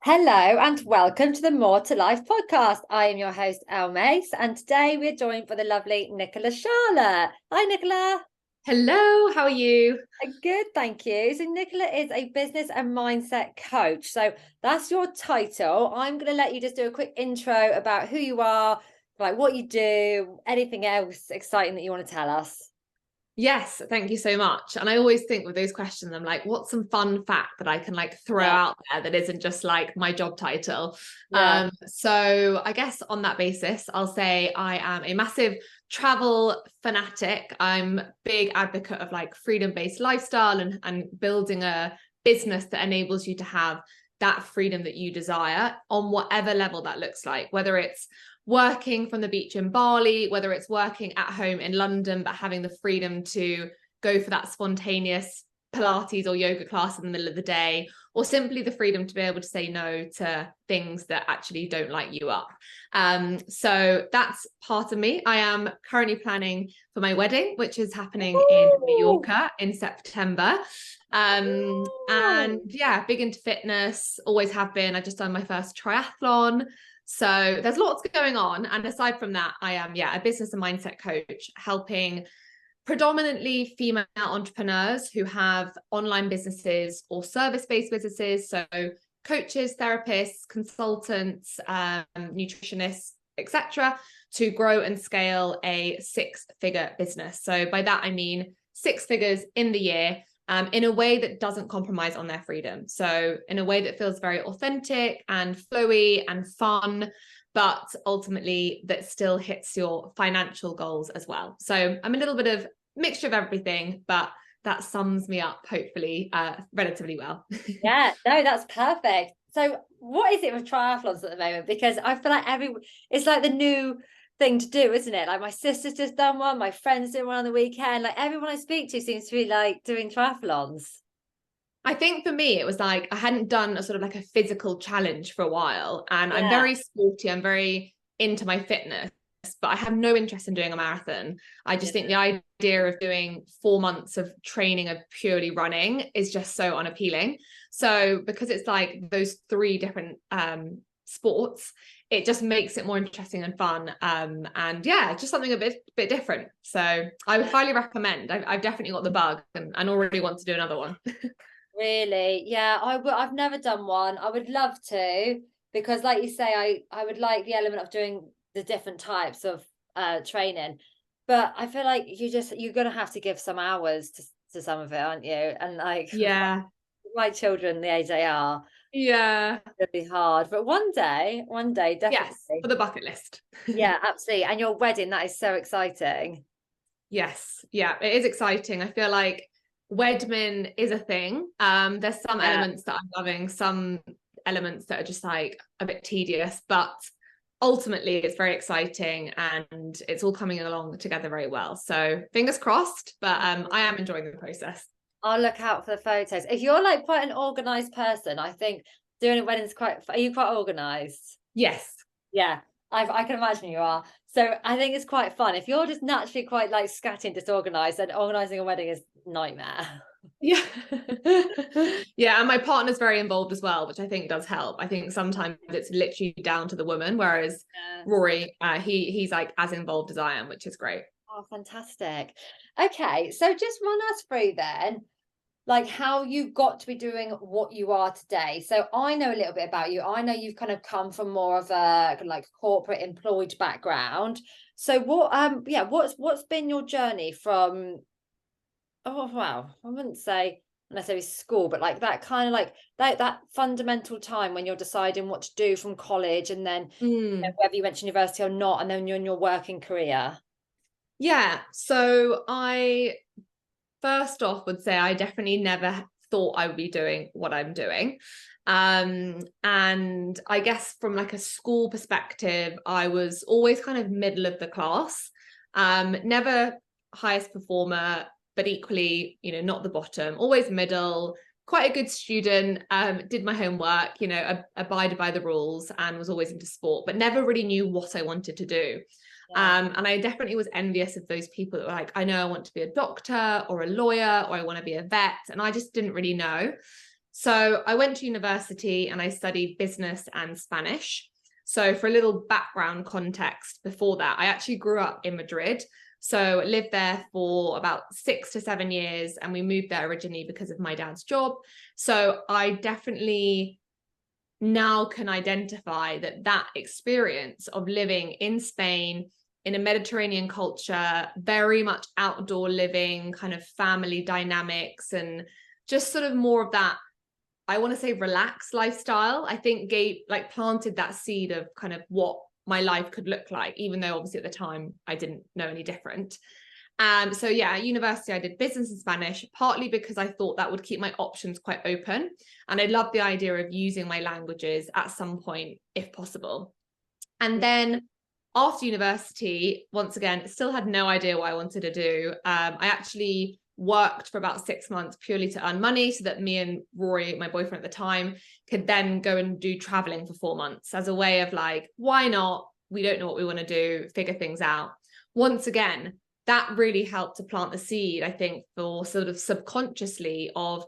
Hello and welcome to the More to Life podcast. I am your host, Elle Mace, and today we're joined by the lovely Nicola Charlotte. Hi, Nicola. Hello, how are you? Good, thank you. So, Nicola is a business and mindset coach. So, that's your title. I'm going to let you just do a quick intro about who you are, like what you do, anything else exciting that you want to tell us. Yes, thank you so much. And I always think with those questions, I'm like, what's some fun fact that I can like throw Yeah, out there that isn't just like my job title? yeah. So I guess on that basis, I'll say I am a massive travel fanatic. I'm a big advocate of like freedom-based lifestyle and building a business that enables you to have that freedom that you desire on whatever level that looks like, whether it's working from the beach in Bali, whether it's working at home in London, but having the freedom to go for that spontaneous Pilates or yoga class in the middle of the day, or simply the freedom to be able to say no to things that actually don't light you up. So that's part of me. I am currently planning for my wedding, which is happening in Ooh. Mallorca in September. And Oh. yeah, big into fitness, always have been. I just done my first triathlon. So there's lots going on. And aside from that, I am, a business and mindset coach helping predominantly female entrepreneurs who have online businesses or service-based businesses. So coaches, therapists, consultants, nutritionists, etc., to grow and scale a six-figure business. So by that, I mean 6 figures in the year, in a way that doesn't compromise on their freedom. So in a way that feels very authentic and flowy and fun, but ultimately that still hits your financial goals as well. So I'm a little bit of mixture of everything, but that sums me up hopefully relatively well. Yeah, no, that's perfect. So, what is it with triathlons at the moment? Because I feel like it's like the new thing to do, isn't it? Like my sister's just done one, my friend's doing one on the weekend. Like everyone I speak to seems to be like doing triathlons. I think for me, it was like I hadn't done a sort of like a physical challenge for a while. And I'm Yeah, very sporty, I'm very into my fitness, but I have no interest in doing a marathon. I just think the idea of doing 4 months of training of purely running is just so unappealing. So because it's like those three different sports, it just makes it more interesting and fun. And yeah, just something a bit different. So I would highly recommend. I've definitely got the bug and already want to do another one. really. Yeah, I've never done one. I would love to because, like you say, I would like the element of doing the different types of training. But I feel like you're gonna have to give some hours to some of it, aren't you? And like Yeah. my children, the age they are, Yeah. it'll be hard. But one day, Yes, definitely. for the bucket list. Yeah, absolutely. And your wedding, that is so exciting. Yes. Yeah, it is exciting. I feel like Wedman is a thing. There's some Yeah. elements that I'm loving, some elements that are just like a bit tedious, but ultimately it's very exciting and it's all coming along together very well. So fingers crossed, but I am enjoying the process. I'll look out for the photos. If you're like quite an organized person, I think doing a wedding's are you quite organized? Yes. Yeah, I can imagine you are. So I think it's quite fun. If you're just naturally quite like scatty and disorganized, then organizing a wedding is nightmare. Yeah. Yeah, and my partner's very involved as well, which I think does help. I think sometimes it's literally down to the woman, whereas Yeah. Rory, he's like as involved as I am, which is great. Oh, fantastic. Okay, so just run us through then, like how you got to be doing what you are today. So I know a little bit about you. I know you've kind of come from more of a like corporate employed background. So what's been your journey from, oh wow, I wouldn't say necessarily school, but like that kind of like that fundamental time when you're deciding what to do from college and then Mm. whether you went to university or not, and then you're in your working career. Yeah, so I first off would say I definitely never thought I would be doing what I'm doing. And I guess from like a school perspective, I was always kind of middle of the class, never highest performer, but equally, not the bottom, always middle, quite a good student, did my homework, abided by the rules and was always into sport, but never really knew what I wanted to do. Yeah. And I definitely was envious of those people that were like, I know I want to be a doctor or a lawyer, or I want to be a vet. And I just didn't really know. So I went to university and I studied business and Spanish. So for a little background context before that, I actually grew up in Madrid. So lived there for about 6 to 7 years, and we moved there originally because of my dad's job. So I definitely now can identify that experience of living in Spain in a Mediterranean culture, very much outdoor living, kind of family dynamics, and just sort of more of that, I want to say, relaxed lifestyle, I think planted that seed of kind of what my life could look like, even though obviously at the time I didn't know any different. So yeah, at university, I did business and Spanish, partly because I thought that would keep my options quite open. And I loved the idea of using my languages at some point, if possible. And then after university, once again, still had no idea what I wanted to do. I actually worked for about 6 months purely to earn money so that me and Rory, my boyfriend at the time, could then go and do traveling for 4 months as a way of like, why not? We don't know what we want to do, figure things out. Once again, that really helped to plant the seed, I think, for sort of subconsciously of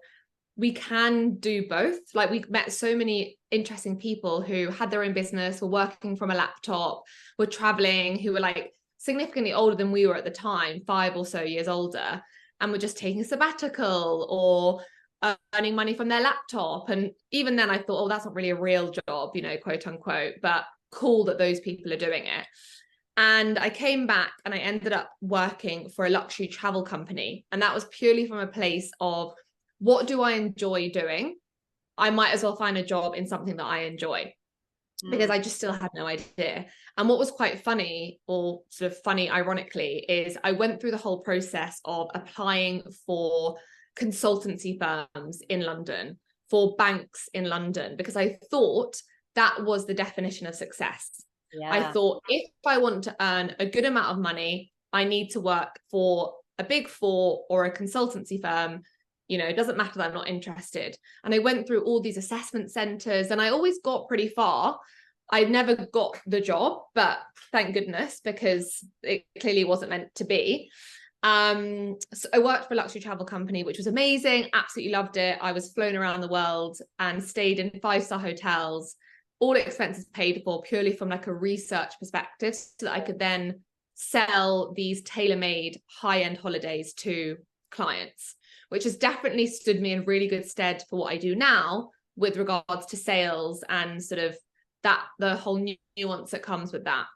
we can do both. Like, we met so many interesting people who had their own business, were working from a laptop, were traveling, who were like significantly older than we were at the time, 5 or so years older, and were just taking a sabbatical or earning money from their laptop. And even then I thought, oh, that's not really a real job, you know, quote unquote, but cool that those people are doing it. And I came back and I ended up working for a luxury travel company. And that was purely from a place of, what do I enjoy doing? I might as well find a job in something that I enjoy, because I just still had no idea. And what was quite funny, or sort of funny ironically, is I went through the whole process of applying for consultancy firms in London, for banks in London, because I thought that was the definition of success. Yeah. I thought, if I want to earn a good amount of money, I need to work for a big 4 or a consultancy firm. You know, it doesn't matter that I'm not interested. And I went through all these assessment centers and I always got pretty far. I never got the job, but thank goodness, because it clearly wasn't meant to be. So I worked for a luxury travel company, which was amazing. Absolutely loved it. I was flown around the world and stayed in 5-star hotels, all expenses paid for, purely from like a research perspective, so that I could then sell these tailor-made high-end holidays to clients, which has definitely stood me in really good stead for what I do now with regards to sales and sort of that, the whole nuance that comes with that.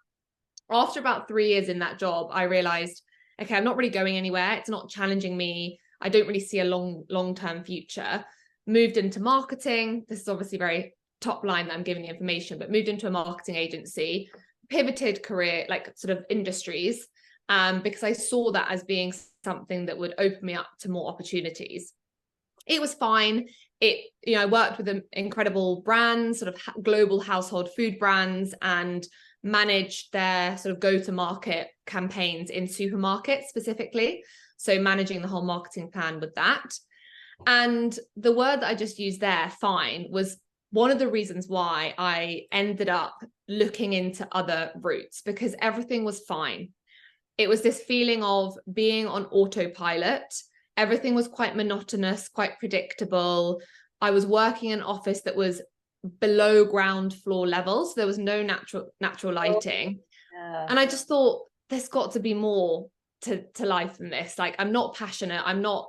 After about 3 years in that job, I realized, okay, I'm not really going anywhere. It's not challenging me. I don't really see a long-term future. Moved into marketing. This is obviously very top line that I'm giving the information, but moved into a marketing agency, pivoted career, like sort of industries, because I saw that as being something that would open me up to more opportunities. It was fine. I worked with incredible brands, sort of global household food brands, and managed their sort of go-to-market campaigns in supermarkets specifically. So managing the whole marketing plan with that. And the word that I just used there, fine, was one of the reasons why I ended up looking into other routes, because everything was fine. It was this feeling of being on autopilot. Everything was quite monotonous, quite predictable. I was working in an office that was below ground floor level, so there was no natural lighting. Yeah. And I just thought, there's got to be more to life than this. Like, I'm not passionate. I'm not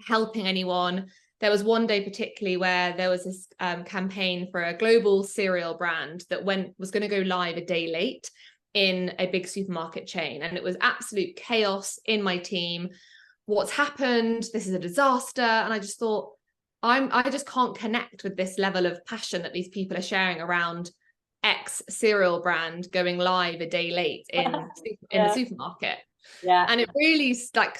helping anyone. There was one day particularly where there was this campaign for a global cereal brand that was going to go live a day late in a big supermarket chain. And it was absolute chaos in my team. What's happened? This is a disaster. And I just thought, I just can't connect with this level of passion that these people are sharing around X cereal brand going live a day late in the supermarket. Yeah. And it really stuck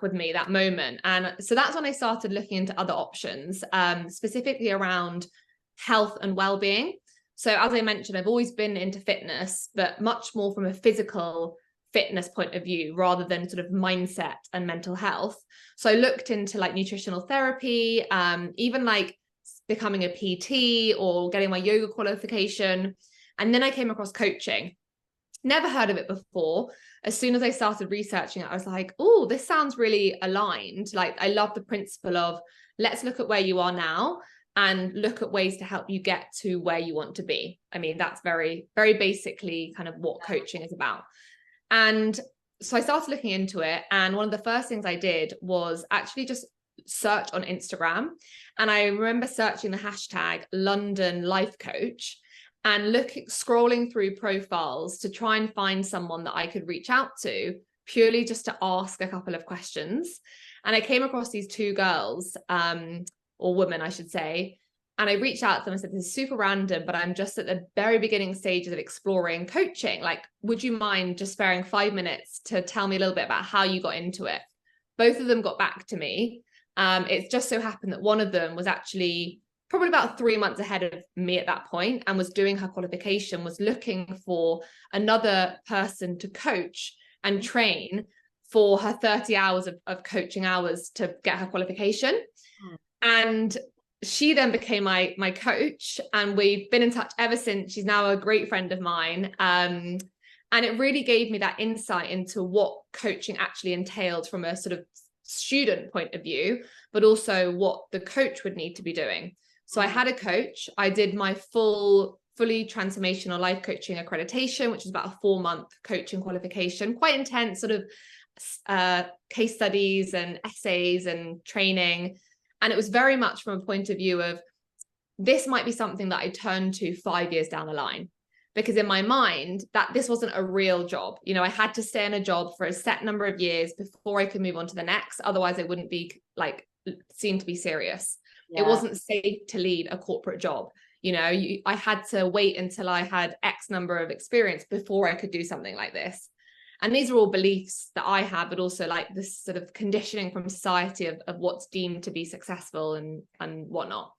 with me, that moment. And so that's when I started looking into other options, specifically around health and well-being. So as I mentioned, I've always been into fitness, but much more from a physical fitness point of view rather than sort of mindset and mental health. So I looked into like nutritional therapy, even like becoming a PT or getting my yoga qualification. And then I came across coaching. Never heard of it before. As soon as I started researching it, I was like, oh, this sounds really aligned. Like, I love the principle of let's look at where you are now and look at ways to help you get to where you want to be. I mean, that's very, very basically kind of what coaching is about. And so I started looking into it. And one of the first things I did was actually just search on Instagram. And I remember searching the hashtag London Life Coach and scrolling through profiles to try and find someone that I could reach out to, purely just to ask a couple of questions. And I came across these two girls, or women, I should say. And I reached out to them and said, this is super random, but I'm just at the very beginning stages of exploring coaching. Like, would you mind just sparing 5 minutes to tell me a little bit about how you got into it? Both of them got back to me. It just so happened that one of them was actually probably about 3 months ahead of me at that point and was doing her qualification, was looking for another person to coach and train for her 30 hours of coaching hours to get her qualification. And she then became my coach, and we've been in touch ever since. She's now a great friend of mine. And it really gave me that insight into what coaching actually entailed from a sort of student point of view, but also what the coach would need to be doing. So I had a coach. I did my fully transformational life coaching accreditation, which is about a 4-month coaching qualification, quite intense, sort of case studies and essays and training. And it was very much from a point of view of, this might be something that I turn to 5 years down the line, because in my mind that this wasn't a real job. You know, I had to stay in a job for a set number of years before I could move on to the next. Otherwise I wouldn't be like seen to be serious. Yeah. It wasn't safe to lead a corporate job. You know, I had to wait until I had X number of experience before I could do something like this. And these are all beliefs that I have, but also like this sort of conditioning from society of what's deemed to be successful and whatnot.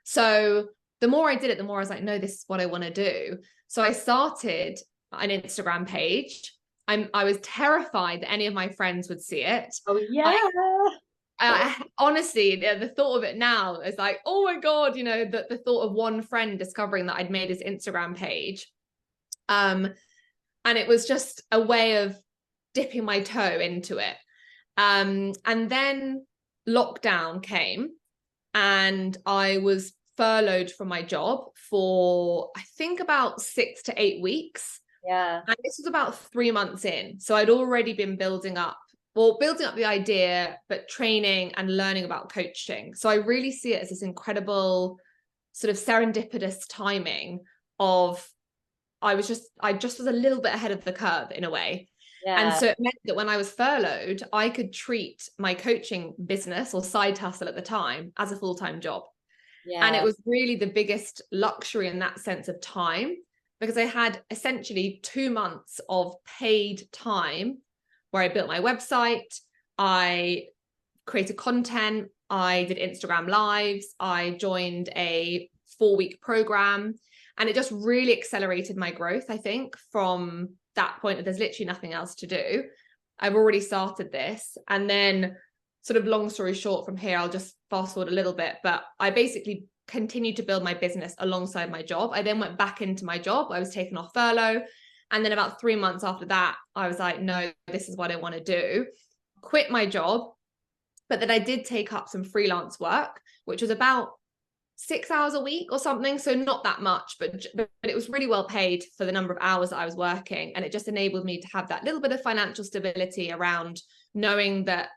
So the more I did it, the more I was like, no, this is what I want to do. So I started an Instagram page. I was terrified that any of my friends would see it. Oh yeah. Honestly, the thought of it now is like, oh my God, you know, the thought of one friend discovering that I'd made his Instagram page. And it was just a way of dipping my toe into it. And then lockdown came and I was furloughed from my job for, I think, about 6 to 8 weeks. Yeah. And this was about 3 months in. So I'd already been building up the idea, but training and learning about coaching. So I really see it as this incredible sort of serendipitous timing of, I just was a little bit ahead of the curve in a way. Yeah. And so it meant that when I was furloughed, I could treat my coaching business or side hustle at the time as a full-time job. Yeah. And it was really the biggest luxury in that sense of time, because I had essentially 2 months of paid time where I built my website, I created content, I did Instagram lives, I joined a 4-week program. And it just really accelerated my growth, I think, from that point that there's literally nothing else to do. I've already started this. And then, sort of long story short from here, I'll just fast forward a little bit, but I basically continued to build my business alongside my job. I then went back into my job. I was taken off furlough. And then about 3 months after that, I was like, no, this is what I want to do. Quit my job. But then I did take up some freelance work, which was about 6 hours a week or something. So not that much, but it was really well paid for the number of hours that I was working. And it just enabled me to have that little bit of financial stability around knowing that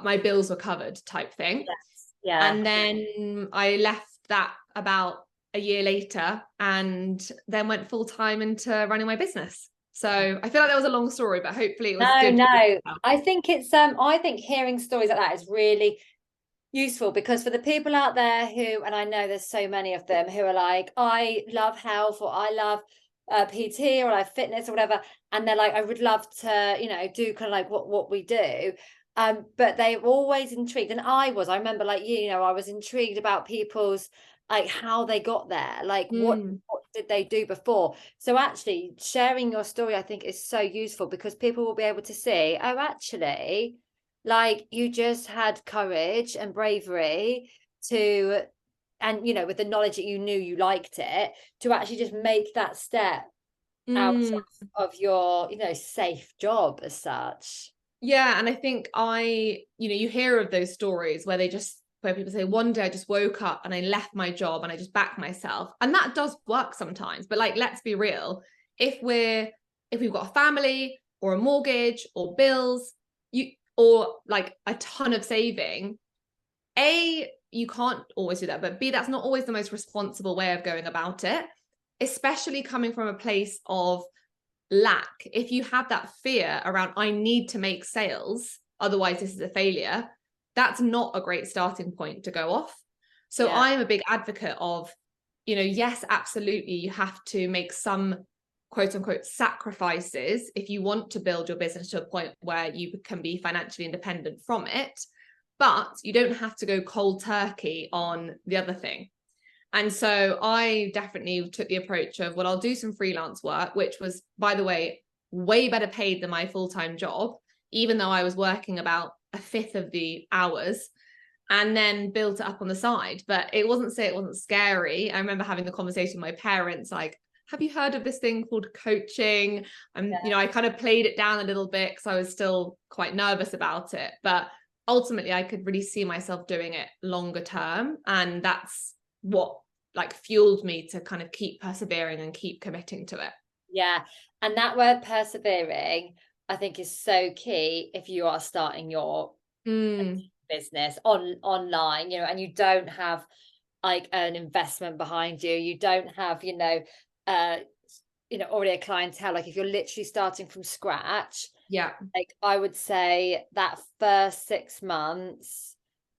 my bills were covered type thing. Yes. Yeah. And then I left that about a year later and then went full time into running my business. So I feel like that was a long story, but hopefully it was good. No, I think it's, I think hearing stories like that is really useful, because for the people out there who, and I know there's so many of them who are like, I love health, or I love PT, or I love fitness or whatever, and they're like, I would love to, you know, do kind of like what we do, but they're always intrigued, and I remember, like, you know, I was intrigued about people's, like, how they got there, like what did they do before. So actually sharing your story, I think, is so useful, because people will be able to see, oh, actually, like, you just had courage and bravery to, and, you know, with the knowledge that you knew you liked it, to actually just make that step out of your, you know, safe job as such. Yeah. And I think you know, you hear of those stories where they just where people say, one day I just woke up and I left my job and I just backed myself. And that does work sometimes. But like, let's be real. If we've got a family or a mortgage or bills, or like a ton of saving, A, you can't always do that, but B, that's not always the most responsible way of going about it, especially coming from a place of lack. If you have that fear around, I need to make sales, otherwise this is a failure, that's not a great starting point to go off. So I'm a big advocate of, yes, absolutely, you have to make some quote unquote sacrifices if you want to build your business to a point where you can be financially independent from it, but you don't have to go cold turkey on the other thing. And so I definitely took the approach of, well, I'll do some freelance work, which was, by the way, way better paid than my full-time job, even though I was working about a fifth of the hours, and then built it up on the side. But it wasn't scary. I remember having the conversation with my parents, like, have you heard of this thing called coaching? And, I kind of played it down a little bit because I was still quite nervous about it. But ultimately, I could really see myself doing it longer term. And that's what like fueled me to kind of keep persevering and keep committing to it. Yeah. And that word persevering, I think, is so key if you are starting your business online, and you don't have like an investment behind you. You don't have, already a clientele. Like if you're literally starting from scratch, like I would say that first 6 months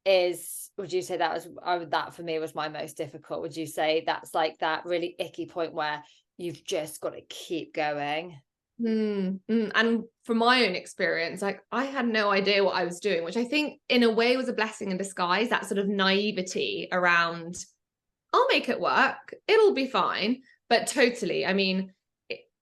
would you say that for me was my most difficult? Would you say that's like that really icky point where you've just got to keep going? And from my own experience, like I had no idea what I was doing, which I think in a way was a blessing in disguise, that sort of naivety around, I'll make it work, it'll be fine. But totally, I mean,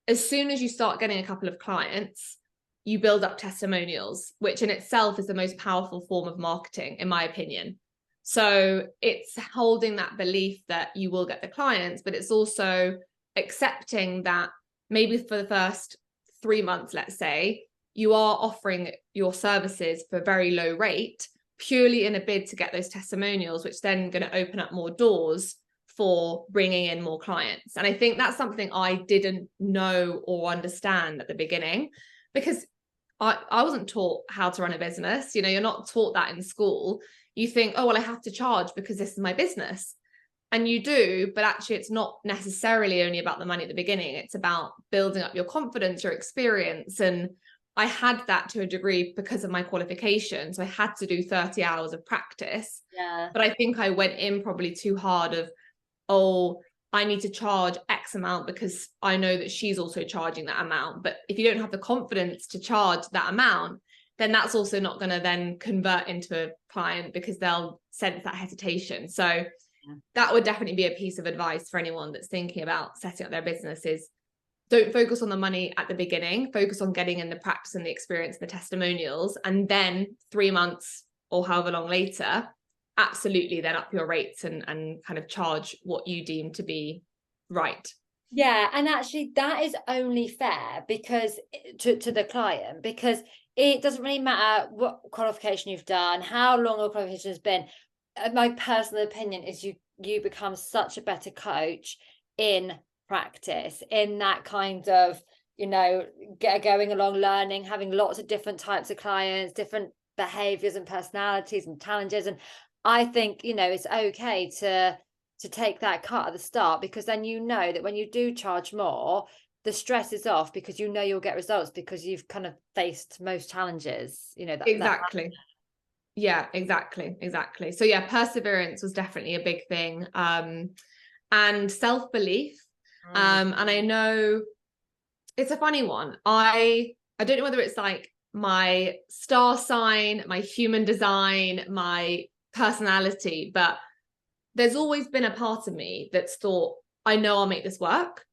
as soon as you start getting a couple of clients, you build up testimonials, which in itself is the most powerful form of marketing, in my opinion. So it's holding that belief that you will get the clients, but it's also accepting that maybe for the first 3 months, let's say, you are offering your services for a very low rate, purely in a bid to get those testimonials, which then going to open up more doors for bringing in more clients. And I think that's something I didn't know or understand at the beginning, because I wasn't taught how to run a business. You're not taught that in school. You think, oh, well, I have to charge because this is my business. And you do, but actually it's not necessarily only about the money at the beginning. It's about building up your confidence, your experience. And I had that to a degree because of my qualification. So I had to do 30 hours of practice. But I think I went in probably too hard of, oh, I need to charge X amount because I know that she's also charging that amount. But if you don't have the confidence to charge that amount, then that's also not going to then convert into a client because they'll sense that hesitation. So that would definitely be a piece of advice for anyone that's thinking about setting up their business is, don't focus on the money at the beginning, focus on getting in the practice and the experience, the testimonials, and then 3 months or however long later, absolutely then up your rates and kind of charge what you deem to be right. Yeah, and actually that is only fair because to the client, because it doesn't really matter what qualification you've done, how long your qualification has been. My personal opinion is you become such a better coach in practice, in that kind of, going along, learning, having lots of different types of clients, different behaviors and personalities and challenges. And I think, it's okay to take that cut at the start, because then that when you do charge more, the stress is off because you'll get results because you've kind of faced most challenges, exactly. Yeah, exactly. So yeah, perseverance was definitely a big thing. And self-belief. And I know it's a funny one. I don't know whether it's like my star sign, my human design, my personality, but there's always been a part of me that's thought, I know I'll make this work,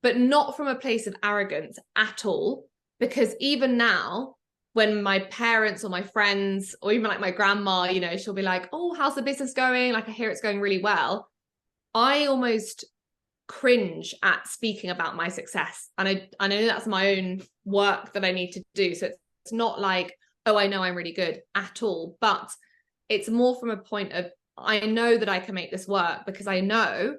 but not from a place of arrogance at all. Because even now, when my parents or my friends or even like my grandma, she'll be like, oh, how's the business going? Like, I hear it's going really well. I almost cringe at speaking about my success. And I know that's my own work that I need to do. So it's not like, oh, I know I'm really good at all. But It's more from a point of, I know that I can make this work because I know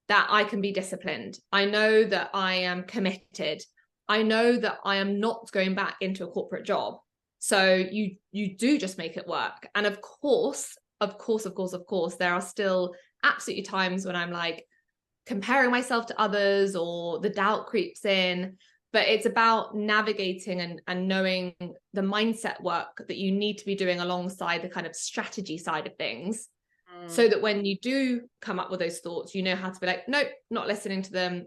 that I can be disciplined. I know that I am committed. I know that I am not going back into a corporate job. So you do just make it work. And of course, there are still absolutely times when I'm like comparing myself to others or the doubt creeps in. But it's about navigating and knowing the mindset work that you need to be doing alongside the kind of strategy side of things. So that when you do come up with those thoughts, you know how to be like, nope, not listening to them,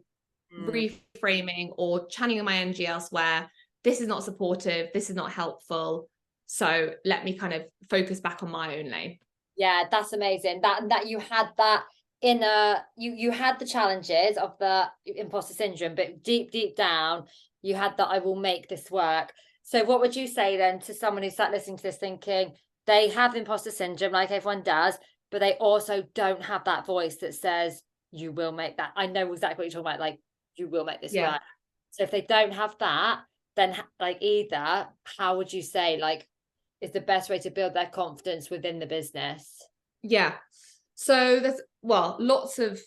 reframing or channeling my energy elsewhere. This is not supportive. This is not helpful. So let me kind of focus back on my own lane. Yeah, that's amazing. That you had that inner, you had the challenges of the imposter syndrome, but deep down, you had that I will make this work. So what would you say then to someone who's sat listening to this thinking they have imposter syndrome like everyone does, but they also don't have that voice that says, you will make that. I know exactly what you're talking about. Like, you will make this work. So if they don't have that, then like either, how would you say like is the best way to build their confidence within the business? Yeah. So there's, well, lots of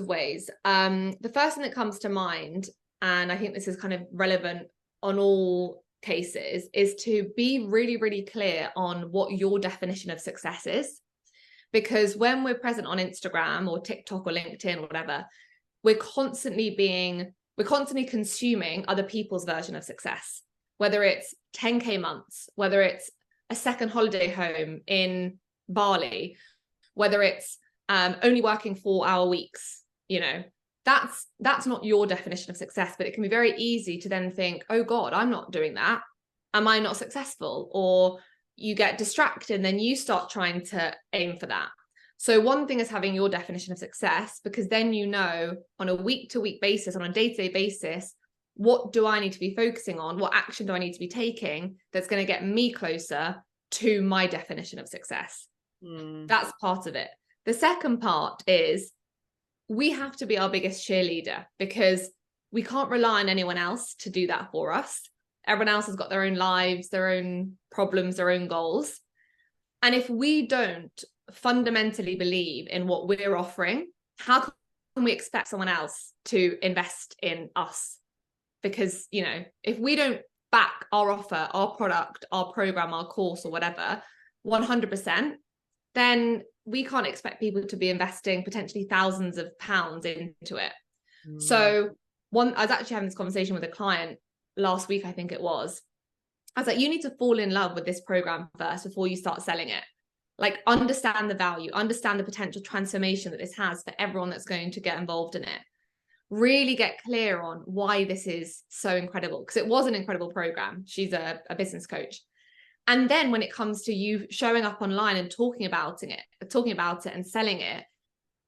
ways. The first thing that comes to mind, and I think this is kind of relevant on all cases, is to be really, really clear on what your definition of success is. Because when we're present on Instagram or TikTok or LinkedIn or whatever, we're constantly consuming other people's version of success, whether it's 10K months, whether it's a second holiday home in Bali, whether it's only working 4-hour weeks, you know, that's not your definition of success. But it can be very easy to then think, oh God, I'm not doing that. Am I not successful? Or you get distracted and then you start trying to aim for that. So one thing is having your definition of success, because then you know on a week-to-week basis, on a day-to-day basis, what do I need to be focusing on? What action do I need to be taking that's going to get me closer to my definition of success? That's part of it. The second part is we have to be our biggest cheerleader, because we can't rely on anyone else to do that for us. Everyone else has got their own lives, their own problems, their own goals. And if we don't fundamentally believe in what we're offering, how can we expect someone else to invest in us? Because, you know, if we don't back our offer, our product, our program, our course or whatever, 100%, then we can't expect people to be investing potentially thousands of pounds into it. So I was actually having this conversation with a client last week, I think it was. I was like, you need to fall in love with this program first before you start selling it. Like, understand the value, understand the potential transformation that this has for everyone that's going to get involved in it. Really get clear on why this is so incredible, because it was an incredible program. She's a business coach. And then when it comes to you showing up online and talking about it and selling it,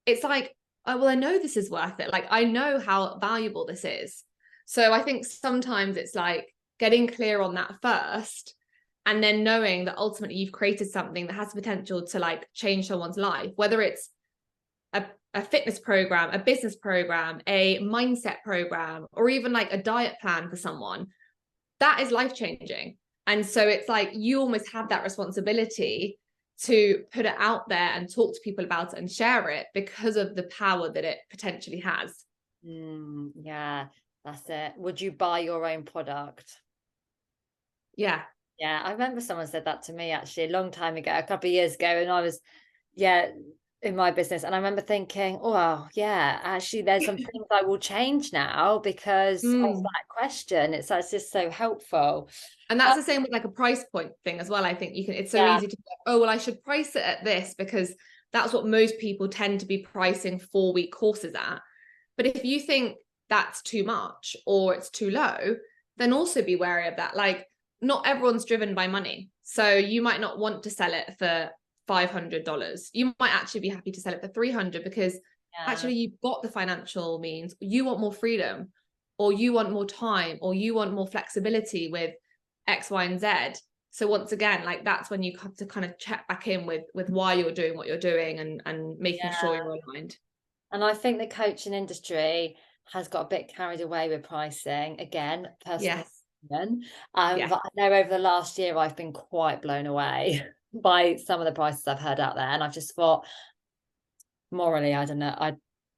it's like, oh, well, I know this is worth it. Like, I know how valuable this is. So I think sometimes it's like getting clear on that first, and then knowing that ultimately you've created something that has the potential to like change someone's life, whether it's a fitness program, a business program, a mindset program, or even like a diet plan for someone. That is life-changing. And so it's like you almost have that responsibility to put it out there and talk to people about it and share it, because of the power that it potentially has. Yeah, that's it. Would you buy your own product? Yeah. Yeah, I remember someone said that to me actually a long time ago, a couple of years ago, and I was, in my business, and I remember thinking, oh yeah, actually there's some things I will change now because of that question. It's just so helpful. And that's the same with like a price point thing as well. I think it's so easy to go, oh, well, I should price it at this because that's what most people tend to be pricing 4-week courses at. But if you think that's too much or it's too low, then also be wary of that. Like, not everyone's driven by money. So you might not want to sell it for $500. You might actually be happy to sell it for $300 because actually you've got the financial means. You want more freedom, or you want more time, or you want more flexibility with X, Y, and Z. So once again, like, that's when you have to kind of check back in with why you're doing what you're doing and making sure you're aligned. And I think the coaching industry has got a bit carried away with pricing. Again, personal opinion. But I know over the last year I've been quite blown away. by some of the prices I've heard out there, and I've just thought, morally, I don't know. I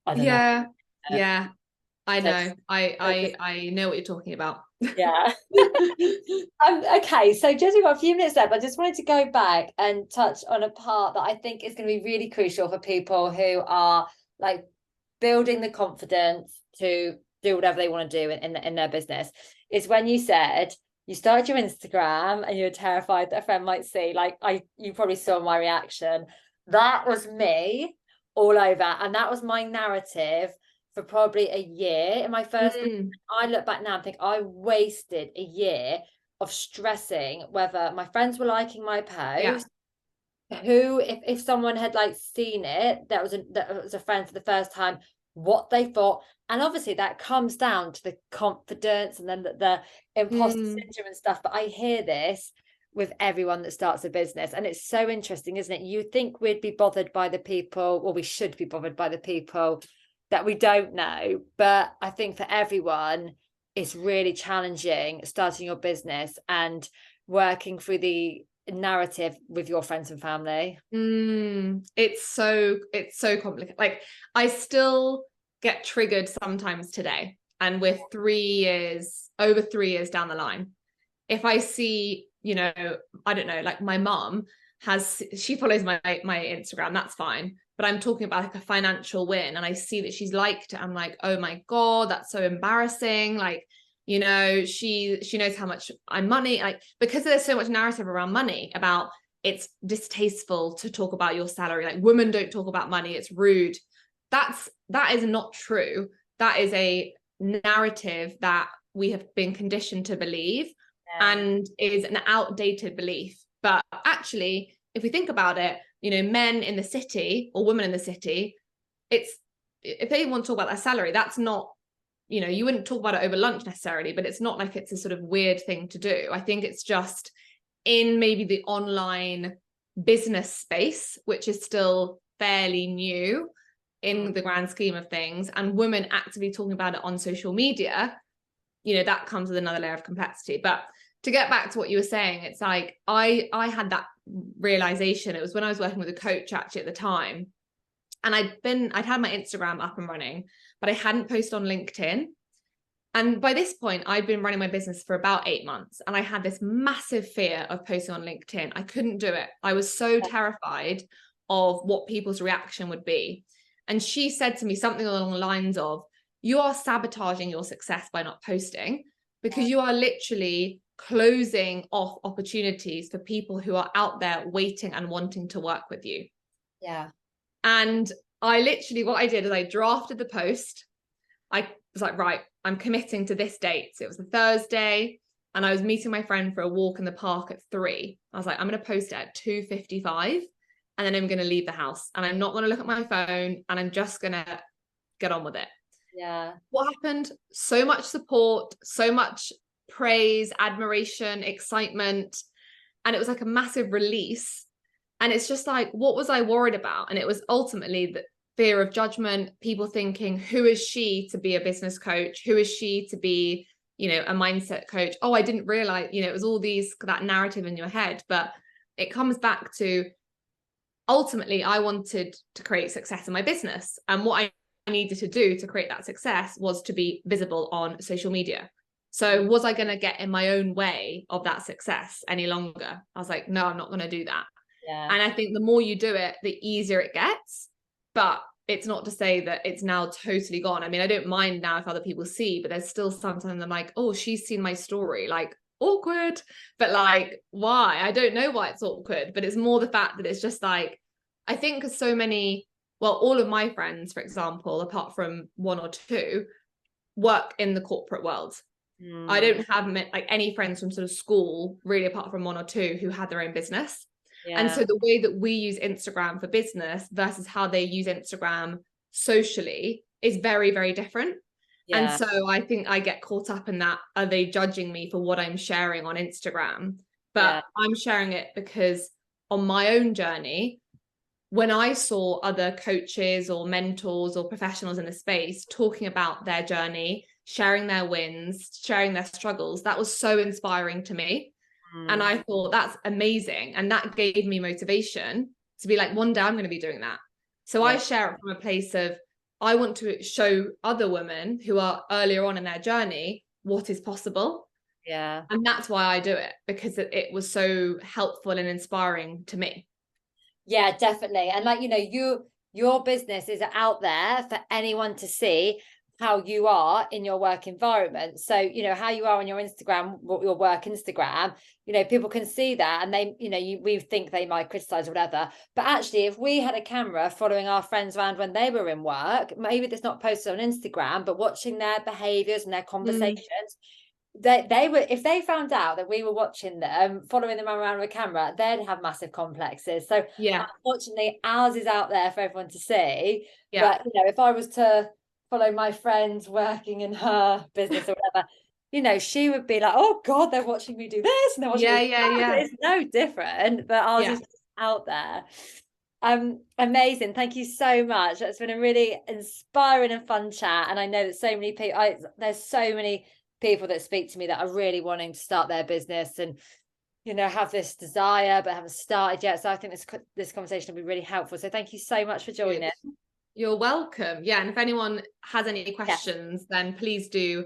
don't know. Yeah, yeah, I So, know. I know what you're talking about. yeah. Okay, so just we've got a few minutes left. I just wanted to go back and touch on a part that I think is going to be really crucial for people who are like building the confidence to do whatever they want to do in their business. Is when you said you started your Instagram and you're terrified that a friend might see. Like you probably saw my reaction. That was me all over, and that was my narrative for probably a year in my first. I look back now and think I wasted a year of stressing whether my friends were liking my Yeah. post, who, if someone had like seen it, that was a friend for the first time, what they thought. And obviously that comes down to the confidence and then the imposter syndrome and stuff. But I hear this with everyone that starts a business, and it's so interesting, isn't it? You think we'd be bothered by the people, or we should be bothered by the people that we don't know, but I think for everyone it's really challenging starting your business and working through the narrative with your friends and family. It's so complicated. Like, I still get triggered sometimes today, and we're over 3 years down the line. If I see, I don't know, like my mom she follows my Instagram, that's fine, but I'm talking about like a financial win and I see that she's liked it, I'm like, oh my God, that's so embarrassing. Like, she knows how much I'm money, like, because there's so much narrative around money, about it's distasteful to talk about your salary, like women don't talk about money, it's rude. That is not true. That is a narrative that we have been conditioned to believe, and is an outdated belief. But actually, if we think about it, men in the city or women in the city, if they want to talk about their salary, that's not, you wouldn't talk about it over lunch necessarily, but it's not like it's a sort of weird thing to do. I think it's just in maybe the online business space, which is still fairly new in the grand scheme of things, and women actively talking about it on social media, that comes with another layer of complexity. But to get back to what you were saying, it's like I had that realization. It was when I was working with a coach actually at the time, and I'd had my Instagram up and running, but I hadn't posted on LinkedIn. And by this point, I'd been running my business for about 8 months, and I had this massive fear of posting on LinkedIn. I couldn't do it. I was so terrified of what people's reaction would be. And she said to me something along the lines of, you are sabotaging your success by not posting, because you are literally closing off opportunities for people who are out there waiting and wanting to work with you. Yeah. And what I did is I drafted the post. I was like, right, I'm committing to this date. So it was a Thursday, and I was meeting my friend for a walk in the park at 3. I was like, I'm going to post it at 2:55, and then I'm going to leave the house, and I'm not going to look at my phone, and I'm just going to get on with it. Yeah. What happened? So much support, so much praise, admiration, excitement. And it was like a massive release. And it's just like, what was I worried about? And it was ultimately the fear of judgment, people thinking, who is she to be a business coach? Who is she to be, a mindset coach? Oh, I didn't realize, it was all that narrative in your head. But it comes back to, ultimately, I wanted to create success in my business. And what I needed to do to create that success was to be visible on social media. So was I going to get in my own way of that success any longer? I was like, no, I'm not going to do that. Yeah. And I think the more you do it, the easier it gets. But it's not to say that it's now totally gone. I mean, I don't mind now if other people see, but there's still sometimes I'm like, oh, she's seen my story, like, awkward. But like, why? I don't know why it's awkward, but it's more the fact that it's just like, I think because so many, well, all of my friends, for example, apart from 1 or 2, work in the corporate world. I don't have like any friends from sort of school, really, apart from 1 or 2 who had their own business. Yeah. And so the way that we use Instagram for business versus how they use Instagram socially is very, very different. Yeah. And so I think I get caught up in that. Are they judging me for what I'm sharing on Instagram? But I'm sharing it because on my own journey, when I saw other coaches or mentors or professionals in the space talking about their journey, sharing their wins, sharing their struggles, that was so inspiring to me. And I thought, that's amazing. And that gave me motivation to be like, one day I'm going to be doing that. So I share it from a place of, I want to show other women who are earlier on in their journey what is possible. Yeah. And that's why I do it, because it was so helpful and inspiring to me. Yeah, definitely. And like, your business is out there for anyone to see how you are in your work environment. So, how you are on your Instagram, your work Instagram, people can see that, and they, we think they might criticize or whatever. But actually, if we had a camera following our friends around when they were in work, maybe it's not posted on Instagram, but watching their behaviors and their conversations, they were, if they found out that we were watching them, following them around with a camera, they'd have massive complexes. So unfortunately, ours is out there for everyone to see. But if I was to follow my friend working in her business or whatever, she would be like, oh God, they're watching me do this, and they're watching me do that. It's no different, but ours is just out there. Amazing. Thank you so much. That's been a really inspiring and fun chat. And I know that so many people, there's so many people that speak to me that are really wanting to start their business and have this desire but haven't started yet. So I think this conversation will be really helpful. So thank you so much for joining. You're welcome. And if anyone has any questions, then please do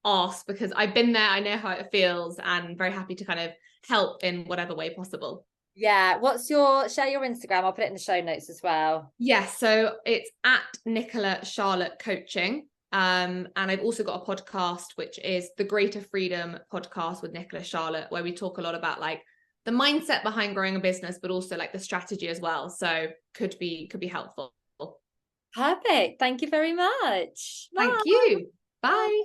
ask, because I've been there, I know how it feels, and very happy to kind of help in whatever way possible. Share your Instagram? I'll put it in the show notes as well. So it's at Nicola Charlotte Coaching. And I've also got a podcast, which is the Greater Freedom Podcast with Nicola Charlotte, where we talk a lot about like the mindset behind growing a business, but also like the strategy as well. So could be helpful. Perfect. Thank you very much. Thank you. Bye.